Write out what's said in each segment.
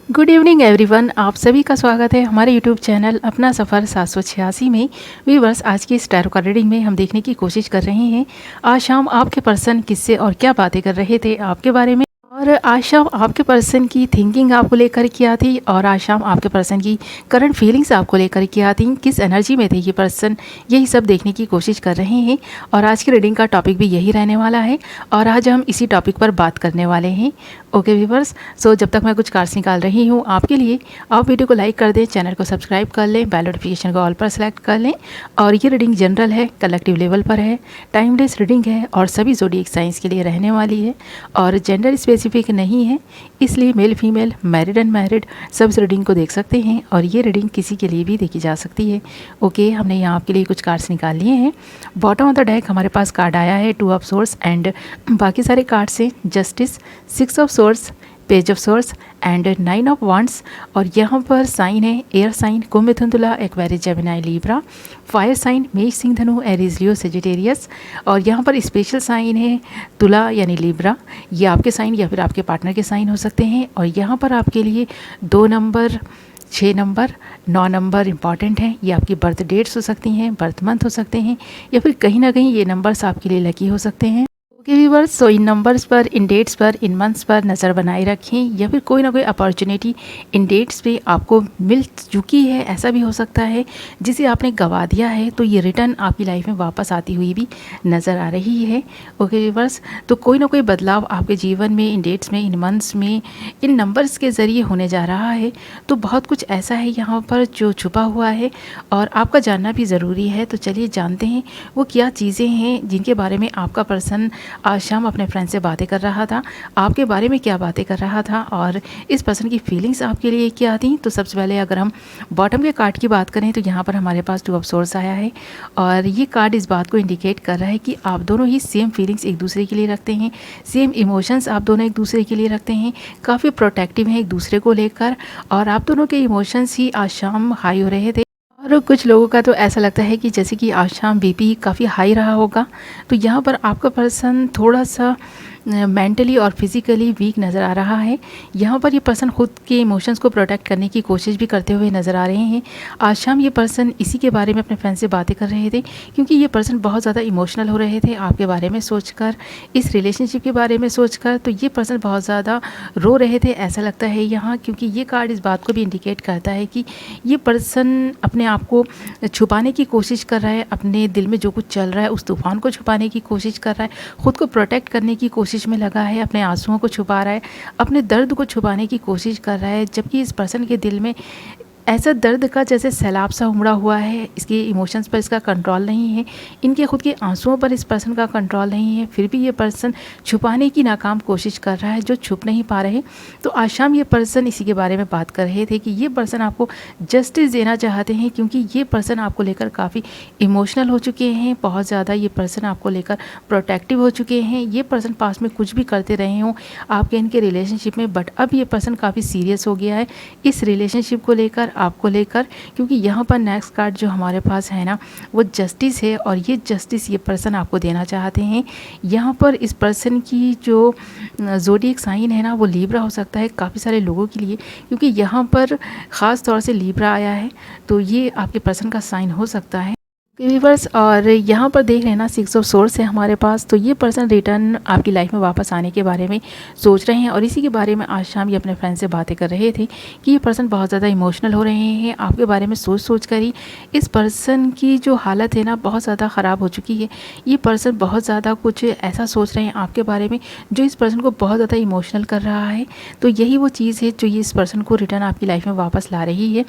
Good evening everyone, आप सभी का स्वागत है हमारे यूट्यूब चैनल अपना सफ़र 786 में। व्यूअर्स, आज की इस टैरो कार्ड रीडिंग में हम देखने की कोशिश कर रहे हैं आज शाम आपके पर्सन किससे और क्या बातें कर रहे थे आपके बारे में, और आज शाम आपके पर्सन की थिंकिंग आपको लेकर क्या थी, और आज शाम आपके पर्सन की करंट फीलिंग्स आपको लेकर क्या थी, किस एनर्जी में थे ये पर्सन, यही सब देखने की कोशिश कर रहे हैं। और आज की रीडिंग का टॉपिक भी यही रहने वाला है और आज हम इसी टॉपिक पर बात करने वाले हैं। ओके व्यूअर्स, सो जब तक मैं कुछ कार्ड्स निकाल रही हूँ आपके लिए, आप वीडियो को लाइक कर दें, चैनल को सब्सक्राइब कर लें, बेल नोटिफिकेशन को ऑल पर सेलेक्ट कर लें। और ये रीडिंग जनरल है, कलेक्टिव लेवल पर है, टाइमलेस रीडिंग है और सभी ज़ोडिएक साइंस के लिए रहने वाली है और जेंडर स्पेसिफिक नहीं है, इसलिए मेल फीमेल मैरिड अनमैरिड सब इस रीडिंग को देख सकते हैं और ये रीडिंग किसी के लिए भी देखी जा सकती है। ओके, हमने यहाँ आपके लिए कुछ कार्ड्स निकाल लिए हैं। बॉटम ऑफ द डेक हमारे पास कार्ड आया है 2 ऑफ सोर्स एंड बाकी सारे कार्ड्स हैं justice, 6 of source, page of source and 9 of wands. और यहाँ पर साइन है एयर साइन कुंभ मिथुन तुला Aquarius Gemini Libra, fire sign मेष सिंह धनु एरीज लियो सेजिटेरियस। और यहाँ पर स्पेशल साइन है तुला यानी लिब्रा, ये आपके साइन या फिर आपके पार्टनर के साइन हो सकते हैं। और यहाँ पर आपके लिए 2 नंबर, 6 नंबर, 9 नंबर इंपॉर्टेंट हैं। ये आपकी बर्थ डेट्स हो सकती हैं, बर्थ मंथ हो सकते हैं या फिर कहीं ना कहीं ये नंबर्स आपके लिए लकी हो सकते हैं। ओके व्यूअर्स, सो इन नंबर्स पर, इन डेट्स पर, इन मंथ्स पर नज़र बनाए रखें या फिर कोई ना कोई अपॉर्चुनिटी इन डेट्स पे आपको मिल चुकी है, ऐसा भी हो सकता है जिसे आपने गंवा दिया है, तो ये रिटर्न आपकी लाइफ में वापस आती हुई भी नज़र आ रही है। ओके व्यूअर्स, तो कोई ना कोई बदलाव आपके जीवन में इन डेट्स में, इन मंथ्स में, इन नंबर्स के ज़रिए होने जा रहा है। तो बहुत कुछ ऐसा है यहाँ पर जो छुपा हुआ है और आपका जानना भी ज़रूरी है। तो चलिए जानते हैं वो क्या चीज़ें हैं जिनके बारे में आपका पर्सन आज शाम अपने फ्रेंड से बातें कर रहा था, आपके बारे में क्या बातें कर रहा था और इस पर्सन की फीलिंग्स आपके लिए क्या थी। तो सबसे पहले अगर हम बॉटम के कार्ड की बात करें तो यहाँ पर हमारे पास 2 ऑफ सोर्स आया है और ये कार्ड इस बात को इंडिकेट कर रहा है कि आप दोनों ही सेम फीलिंग्स एक दूसरे के लिए रखते हैं, सेम इमोशंस आप दोनों एक दूसरे के लिए रखते हैं, काफ़ी प्रोटेक्टिव हैं एक दूसरे को लेकर और आप दोनों के इमोशंस ही आज शाम हाई हो रहे थे। और कुछ लोगों का तो ऐसा लगता है कि जैसे कि आज शाम बीपी काफ़ी हाई रहा होगा। तो यहाँ पर आपका पर्सन थोड़ा सा मेंटली और फिज़िकली वीक नज़र आ रहा है। यहाँ पर ये पर्सन खुद के इमोशंस को प्रोटेक्ट करने की कोशिश भी करते हुए नज़र आ रहे हैं। आज शाम ये पर्सन इसी के बारे में अपने फ्रेंड से बातें कर रहे थे क्योंकि ये पर्सन बहुत ज़्यादा इमोशनल हो रहे थे आपके बारे में सोचकर, इस रिलेशनशिप के बारे में सोचकर। तो ये पर्सन बहुत ज़्यादा रो रहे थे ऐसा लगता है यहाँ, क्योंकि ये कार्ड इस बात को भी इंडिकेट करता है कि ये पर्सन अपने आप को छुपाने की कोशिश कर रहा है, अपने दिल में जो कुछ चल रहा है उस तूफ़ान को छुपाने की कोशिश कर रहा है, खुद को प्रोटेक्ट करने की कोशिश में लगा है, अपने आंसुओं को छुपा रहा है, अपने दर्द को छुपाने की कोशिश कर रहा है। जबकि इस पर्सन के दिल में ऐसा दर्द का जैसे सैलाब सा उमड़ा हुआ है, इसके इमोशंस पर इसका कंट्रोल नहीं है, इनके खुद के आंसुओं पर इस पर्सन का कंट्रोल नहीं है, फिर भी ये पर्सन छुपाने की नाकाम कोशिश कर रहा है जो छुप नहीं पा रहे। तो आज शाम ये पर्सन इसी के बारे में बात कर रहे थे कि ये पर्सन आपको जस्टिस देना चाहते हैं क्योंकि ये पर्सन आपको लेकर काफ़ी इमोशनल हो चुके हैं, बहुत ज़्यादा ये पर्सन आपको लेकर प्रोटेक्टिव हो चुके हैं। ये पर्सन पास में कुछ भी करते रहे हों आपके इनके रिलेशनशिप में, बट अब ये पर्सन काफ़ी सीरियस हो गया है इस रिलेशनशिप को लेकर, आपको लेकर, क्योंकि यहाँ पर नेक्स्ट कार्ड जो हमारे पास है ना वो जस्टिस है और ये जस्टिस ये पर्सन आपको देना चाहते हैं। यहाँ पर इस पर्सन की जो ज़ोडिएक साइन है ना वो लिब्रा हो सकता है काफ़ी सारे लोगों के लिए, क्योंकि यहाँ पर ख़ास तौर से लिब्रा आया है तो ये आपके पर्सन का साइन हो सकता है व्यूअर्स। और यहाँ पर देख रहे हैं ना 6 ऑफ सोर्स है हमारे पास, तो ये पर्सन रिटर्न आपकी लाइफ में वापस आने के बारे में सोच रहे हैं और इसी के बारे में आज शाम ये अपने फ्रेंड से बातें कर रहे थे कि ये पर्सन बहुत ज़्यादा इमोशनल हो रहे हैं आपके बारे में सोच कर ही। इस पर्सन की जो हालत है ना बहुत ज़्यादा ख़राब हो चुकी है, ये पर्सन बहुत ज़्यादा कुछ ऐसा सोच रहे हैं आपके बारे में जो इस पर्सन को बहुत ज़्यादा इमोशनल कर रहा है। तो यही वो चीज़ है जो ये इस पर्सन को रिटर्न आपकी लाइफ में वापस ला रही है।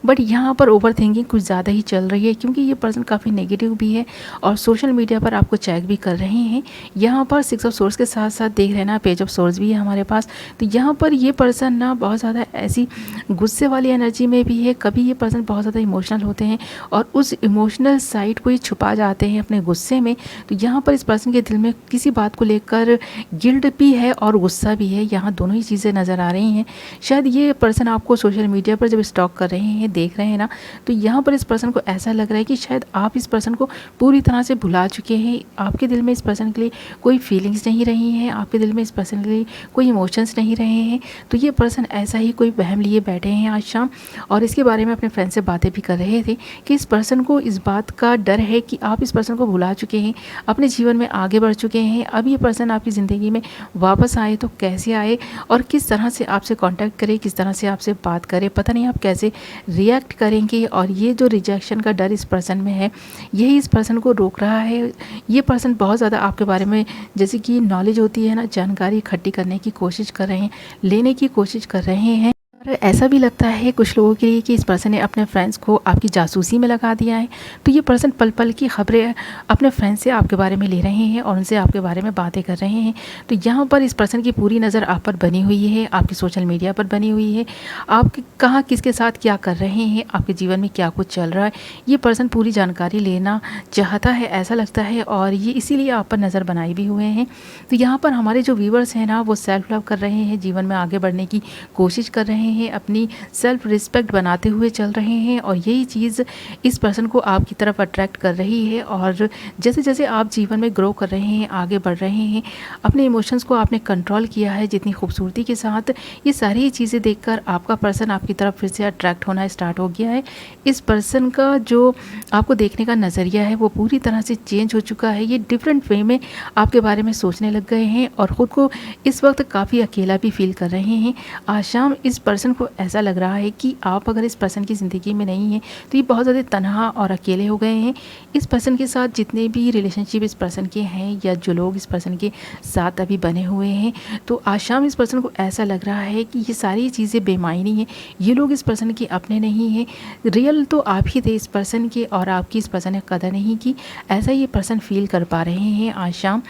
बट यहाँ पर ओवर थिंकिंग कुछ ज़्यादा ही चल रही है क्योंकि ये पर्सन काफ़ी नेगेटिव भी है और सोशल मीडिया पर आपको चेक भी कर रहे हैं। यहाँ पर 6 ऑफ सोर्स के साथ साथ देख रहे हैं ना पेज ऑफ सोर्स भी है हमारे पास। तो यहाँ पर ये पर्सन ना बहुत ज़्यादा ऐसी गुस्से वाली एनर्जी में भी है, कभी ये पर्सन बहुत ज़्यादा इमोशनल होते हैं और उस इमोशनल साइड को ही छुपा जाते हैं अपने गुस्से में। तो यहाँ पर इस पर्सन के दिल में किसी बात को लेकर गिल्ट भी है और गुस्सा भी है, यहाँ दोनों ही चीज़ें नज़र आ रही हैं। शायद ये पर्सन आपको सोशल मीडिया पर जब स्टॉक कर रहे हैं, देख रहे हैं ना, तो यहाँ पर इस पर्सन को ऐसा लग रहा है कि शायद आप इस पर्सन को पूरी तरह से भुला चुके हैं। आपके दिल में इस पर्सन के लिए कोई फीलिंग्स नहीं रही हैं, आपके दिल में इस पर्सन के लिए कोई इमोशंस नहीं रहे हैं। तो ये पर्सन ऐसा ही कोई वहम लिए बैठे हैं आज शाम, और इसके बारे में अपने फ्रेंड से बातें भी कर रहे थे कि इस पर्सन को इस बात का डर है कि आप इस पर्सन को भुला चुके हैं, अपने जीवन में आगे बढ़ चुके हैं। अब ये पर्सन आपकी ज़िंदगी में वापस आए तो कैसे आए और किस तरह से आपसे कांटेक्ट करे, किस तरह से आपसे बात करे, पता नहीं आप कैसे रिएक्ट करेंगे। और ये जो रिजेक्शन का डर इस पर्सन में है, यही इस पर्सन को रोक रहा है। ये पर्सन बहुत ज़्यादा आपके बारे में, जैसे कि नॉलेज होती है ना, जानकारी इकट्ठी करने की कोशिश कर रहे हैं, लेने की कोशिश कर रहे हैं। और ऐसा भी लगता है कुछ लोगों के लिए कि इस पर्सन ने अपने फ्रेंड्स को आपकी जासूसी में लगा दिया है। तो ये पर्सन पल पल की खबरें अपने फ्रेंड्स से आपके बारे में ले रहे हैं और उनसे आपके बारे में बातें कर रहे हैं। तो यहाँ पर इस पर्सन की पूरी नज़र आप पर बनी हुई है, आपकी सोशल मीडिया पर बनी हुई है। आप कहाँ किसके साथ क्या कर रहे हैं, आपके जीवन में क्या कुछ चल रहा है, ये पर्सन पूरी जानकारी लेना चाहता है, ऐसा लगता है। और ये इसीलिए आप पर नज़र बनाए भी हुए हैं। तो यहाँ पर हमारे जो व्यूवर्स हैं ना, वो सेल्फ लव कर रहे हैं, जीवन में आगे बढ़ने की कोशिश कर रहे हैं, अपनी सेल्फ रिस्पेक्ट बनाते हुए चल रहे हैं। और यही चीज़ इस पर्सन को आपकी तरफ अट्रैक्ट कर रही है। और जैसे जैसे आप जीवन में ग्रो कर रहे हैं, आगे बढ़ रहे हैं, अपने इमोशंस को आपने कंट्रोल किया है जितनी खूबसूरती के साथ, ये सारी चीज़ें देखकर आपका पर्सन आपकी तरफ फिर से अट्रैक्ट होना स्टार्ट हो गया है। इस पर्सन का जो आपको देखने का नज़रिया है वो पूरी तरह से चेंज हो चुका है। ये डिफरेंट वे में आपके बारे में सोचने लग गए हैं और ख़ुद को इस वक्त काफ़ी अकेला भी फील कर रहे हैं। आज शाम इस पर्सन को ऐसा लग रहा है कि आप अगर इस पर्सन की ज़िंदगी में नहीं हैं तो ये बहुत ज़्यादा तन्हा और अकेले हो गए हैं। इस पर्सन के साथ जितने भी रिलेशनशिप इस पर्सन के हैं या जो लोग इस पर्सन के साथ अभी बने हुए हैं, तो आज शाम इस पर्सन को ऐसा लग रहा है कि ये सारी चीज़ें बेमायनी हैं, ये लोग इस पर्सन के अपने नहीं हैं। रियल तो आप ही थे इस पर्सन के और आपकी इस पर्सन ने कदर नहीं की, ऐसा ये पर्सन फील कर पा रहे हैं आज शाम।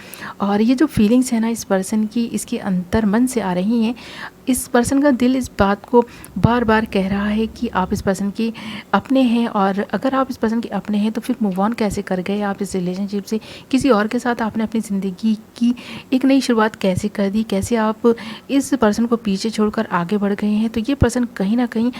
और ये जो फीलिंग्स है ना इस पर्सन की, इसके अंतर मन से आ रही हैं। इस पर्सन का दिल इस बात को बार बार कह रहा है कि आप इस पर्सन के अपने हैं, और अगर आप इस पर्सन के अपने हैं तो फिर मूव ऑन कैसे कर गए आप इस रिलेशनशिप से, किसी और के साथ आपने अपनी ज़िंदगी की एक नई शुरुआत कैसे कर दी, कैसे आप इस पर्सन को पीछे छोड़कर आगे बढ़ गए हैं। तो ये पर्सन कहीं ना कहीं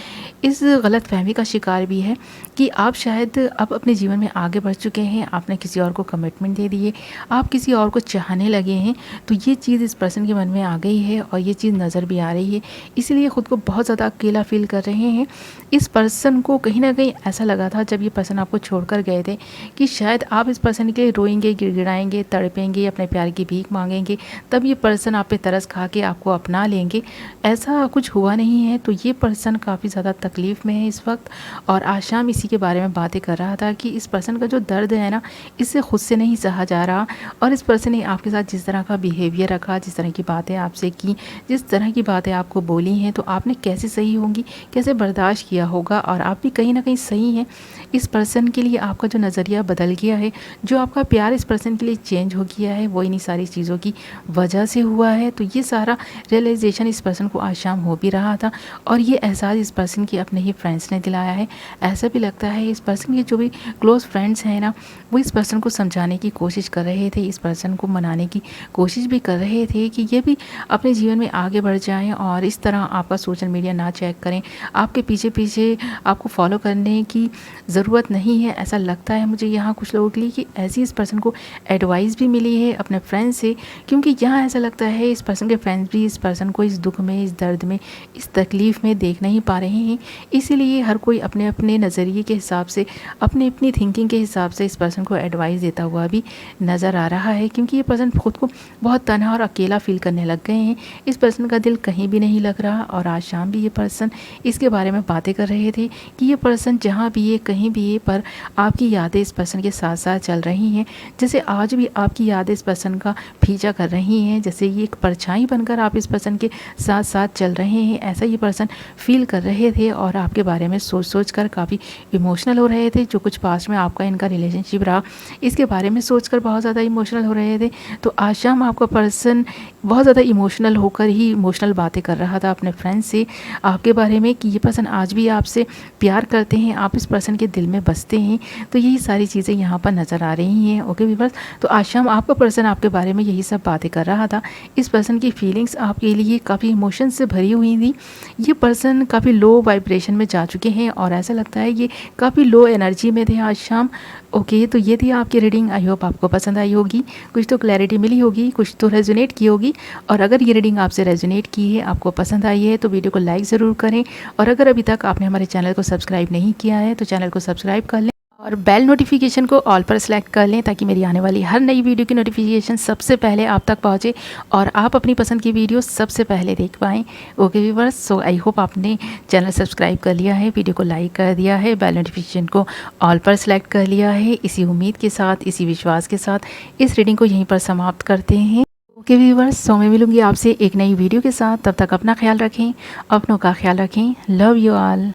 इस गलत फहमी का शिकार भी है कि आप शायद अब अपने जीवन में आगे बढ़ चुके हैं, आपने किसी और को कमिटमेंट दे दिए, आप किसी और को चाहने लगे हैं। तो ये चीज़ इस पर्सन के मन में आ गई है और ये चीज़ नज़र भी आ रही है, इसीलिए ख़ुद को बहुत ज़्यादा अकेला फील कर रहे हैं। इस पर्सन को कहीं ना कहीं ऐसा लगा था जब ये पर्सन आपको छोड़कर गए थे कि शायद आप इस पर्सन के लिए रोएंगे, गिड़गिड़ाएंगे, तड़पेंगे, अपने प्यार की भीख मांगेंगे, तब ये पर्सन आप पे तरस खा के आपको अपना लेंगे। ऐसा कुछ हुआ नहीं है। तो ये पर्सन काफ़ी ज़्यादा तकलीफ़ में है इस वक्त, और आज शाम इसी के बारे में बातें कर रहा था कि इस पर्सन का जो दर्द है ना, इससे खुद से नहीं सहा जा रहा। और इस पर्सन ने आपके साथ जिस तरह का बिहेवियर रखा, जिस तरह की बातें आपसे की, जिस तरह की बातें आपको बोली हैं, तो आपने कैसे सही होंगी, कैसे बर्दाश्त किया होगा। और आप भी कहीं ना कहीं सही हैं। इस पर्सन के लिए आपका जो नज़रिया बदल गया है, जो आपका प्यार इस पर्सन के लिए चेंज हो गया है, वो इन्हीं सारी चीज़ों की वजह से हुआ है। तो ये सारा रियलाइजेशन इस पर्सन को आज शाम हो भी रहा था, और ये एहसास इस पर्सन के अपने ही फ्रेंड्स ने दिलाया है। ऐसा भी लगता है इस पर्सन के जो भी क्लोज़ फ्रेंड्स हैं ना, वो इस पर्सन को समझाने की कोशिश कर रहे थे, इस पर्सन को मनाने की कोशिश भी कर रहे थे कि ये भी अपने जीवन में आगे बढ़ जाएं और इस तरह आपका सोशल मीडिया ना चेक करें, आपके पीछे पीछे आपको फॉलो करने की ज़रूरत नहीं है। ऐसा लगता है मुझे यहाँ कुछ लोगों के लिए कि ऐसी इस पर्सन को एडवाइस भी मिली है अपने फ्रेंड से, क्योंकि यहाँ ऐसा लगता है इस पर्सन के फ्रेंड्स भी इस पर्सन को इस दुख में, इस दर्द में, इस तकलीफ़ में देख नहीं पा रहे हैं। इसीलिए हर कोई अपने अपने नज़रिए के हिसाब से, अपनी अपनी थिंकिंग के हिसाब से इस पर्सन को एडवाइस देता हुआ भी नज़र आ रहा है, क्योंकि ये पर्सन खुद को बहुत तन्हा और अकेला फील करने लग गए हैं। इस पर्सन का दिल कहीं भी नहीं लग रहा। और आज शाम भी ये पर्सन इसके बारे में बातें कर रहे थे कि ये पर्सन जहाँ भी है, कहीं भी है, पर आपकी यादें इस पर्सन के साथ साथ चल रही हैं। जैसे आज भी आपकी यादें इस पर्सन का पीछा कर रही हैं, जैसे ये एक परछाई बनकर आप इस पर्सन के साथ साथ चल रहे हैं, ऐसा ये पर्सन फील कर रहे थे। और आपके बारे में सोच सोच कर काफ़ी इमोशनल हो रहे थे। जो कुछ पास्ट में आपका इनका रिलेशनशिप रहा, इसके बारे में सोचकर बहुत ज़्यादा इमोशनल हो रहे थे। तो आज शाम आपका पर्सन बहुत ज़्यादा इमोशनल होकर ही इमोशनल बातें कर रहा था अपने फ्रेंड से आपके बारे में कि ये पर्सन आज भी आपसे प्यार करते हैं, आप इस पर्सन के दिल में बसते हैं। तो यही सारी चीज़ें यहाँ पर नज़र आ रही हैं। ओके व्यूअर्स, तो आज शाम आपका पर्सन आपके बारे में यही सब बातें कर रहा था। इस पर्सन की फीलिंग्स आपके लिए काफ़ी इमोशन से भरी हुई थी। ये पर्सन काफ़ी लो वाइब्रेशन में जा चुके हैं और ऐसा लगता है ये काफ़ी लो एनर्जी में थे आज शाम। ओके, तो ये थी आपकी रीडिंग। आई होप आपको पसंद आई होगी, कुछ तो क्लैरिटी मिली होगी, कुछ तो रेजोनेट की होगी। और अगर ये रीडिंग आपसे रेजोनेट की है, आपको पसंद आई है, तो वीडियो को लाइक ज़रूर करें। और अगर अभी तक आपने हमारे चैनल को सब्सक्राइब नहीं किया है तो चैनल को सब्सक्राइब कर लें और बेल नोटिफिकेशन को ऑल पर सेलेक्ट कर लें, ताकि मेरी आने वाली हर नई वीडियो की नोटिफिकेशन सबसे पहले आप तक पहुंचे और आप अपनी पसंद की वीडियो सबसे पहले देख पाएँ। Okay viewers, so I hope आपने चैनल सब्सक्राइब कर लिया है, वीडियो को लाइक कर दिया है, बेल नोटिफिकेशन को ऑल पर सेलेक्ट कर लिया है। इसी उम्मीद के साथ, इसी विश्वास के साथ इस रीडिंग को यहीं पर समाप्त करते हैं। ओके व्यूअर्स, सो मैं मिलूँगी आपसे एक नई वीडियो के साथ। तब तक अपना ख्याल रखें, अपनों का ख्याल रखें। Love you all.